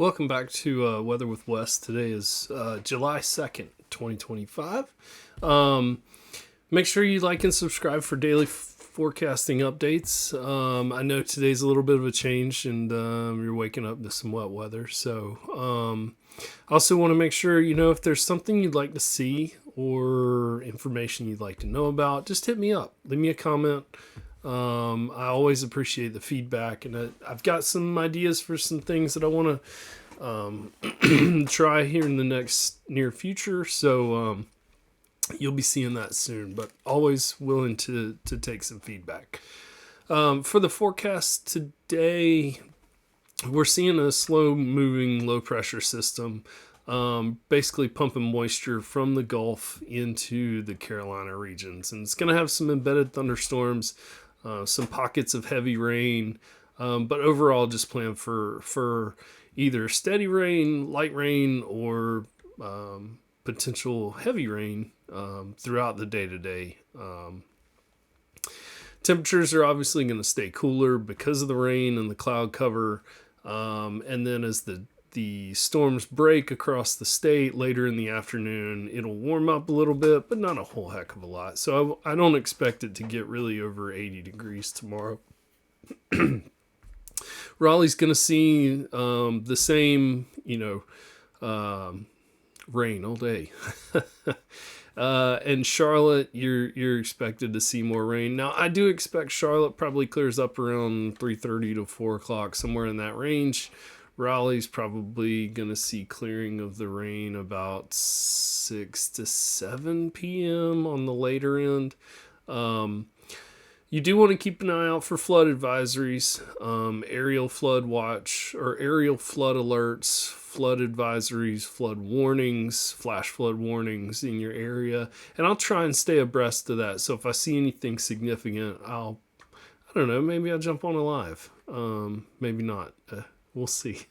Welcome back to Weather with Wes. Today is July 2nd, 2025. Make sure you like and subscribe for daily forecasting updates. I know today's a little bit of a change and you're waking up to some wet weather. So I also want to make sure, if there's something you'd like to see or information you'd like to know about, just hit me up. Leave me a comment. I always appreciate the feedback, and I've got some ideas for some things that I want to try here in the near future. So you'll be seeing that soon, but always willing to take some feedback. For the forecast today, we're seeing a slow moving low pressure system, basically pumping moisture from the Gulf into the Carolina regions, and it's going to have some embedded thunderstorms. Some pockets of heavy rain, but overall just plan for either steady rain, light rain, or potential heavy rain throughout the day today. Temperatures are obviously going to stay cooler because of the rain and the cloud cover, and then as the storms break across the state later in the afternoon, it'll warm up a little bit, but not a whole heck of a lot. So I don't expect it to get really over 80 degrees tomorrow. Raleigh's going to see the same, rain all day. And Charlotte, you're expected to see more rain. Now, I do expect Charlotte probably clears up around 3:30 to 4 o'clock, somewhere in that range. Raleigh's probably going to see clearing of the rain about 6 to 7 p.m. on the later end. You do want to keep an eye out for flood advisories, aerial flood watch, or aerial flood alerts, flood advisories, flood warnings, flash flood warnings in your area. And I'll try and stay abreast of that. So if I see anything significant, I don't know, maybe I'll jump on a live. Maybe not. We'll see.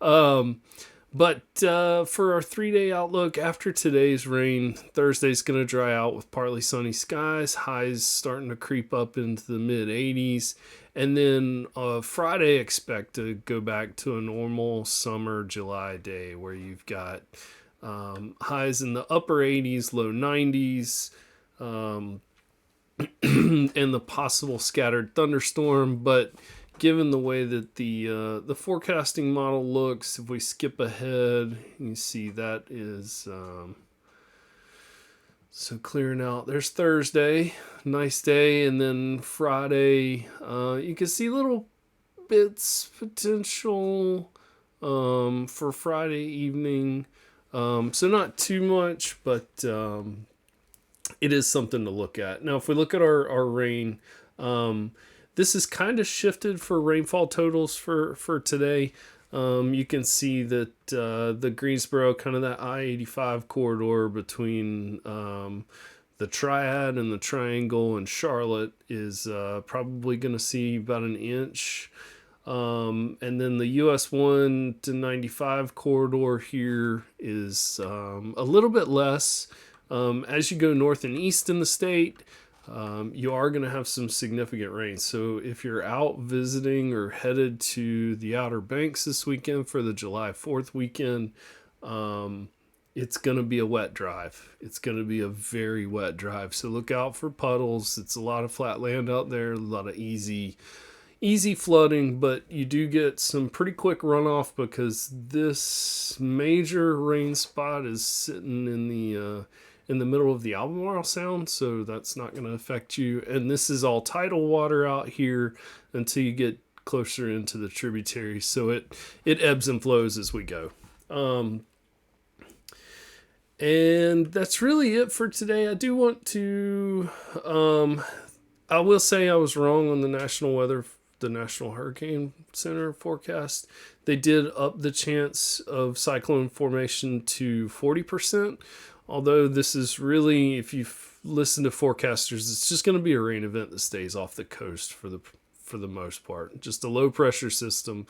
But for our 3-day outlook, after today's rain, Thursday's going to dry out with partly sunny skies, highs starting to creep up into the mid 80s. And then Friday, expect to go back to a normal summer July day where you've got highs in the upper 80s, low 90s, and the possible scattered thunderstorm. But given the way that the forecasting model looks, if we skip ahead, you see that is so clearing out. There's Thursday, nice day, and then Friday, you can see little bits potential for Friday evening. So not too much, but it is something to look at. Now, if we look at our rain, this is kind of shifted for rainfall totals for today. You can see that the Greensboro, kind of that I-85 corridor between the Triad and the Triangle and Charlotte is probably going to see about an inch. And then the US 1 to 95 corridor here is a little bit less. As you go north and east in the state, you are going to have some significant rain. So if you're out visiting or headed to the Outer Banks this weekend for the July 4th weekend, it's going to be a wet drive. It's going to be a very wet drive. So look out for puddles. It's a lot of flat land out there, a lot of easy flooding, but you do get some pretty quick runoff because this major rain spot is sitting in the middle of the Albemarle Sound, so that's not going to affect you. And this is all tidal water out here until you get closer into the tributaries, so it ebbs and flows as we go. And that's really it for today. I do want to, I will say I was wrong on the National Hurricane Center forecast. They did up the chance of cyclone formation to 40%. Although this is really, if you've listened to forecasters, it's just going to be a rain event that stays off the coast for the most part. Just a low pressure system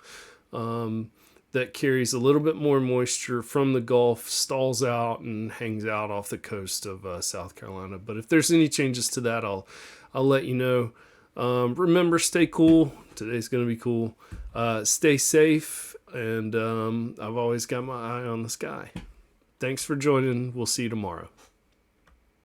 that carries a little bit more moisture from the Gulf, stalls out and hangs out off the coast of South Carolina. But if there's any changes to that, I'll let you know. Remember, stay cool. Today's going to be cool. Stay safe. and I've always got my eye on the sky. Thanks for joining. We'll see you tomorrow.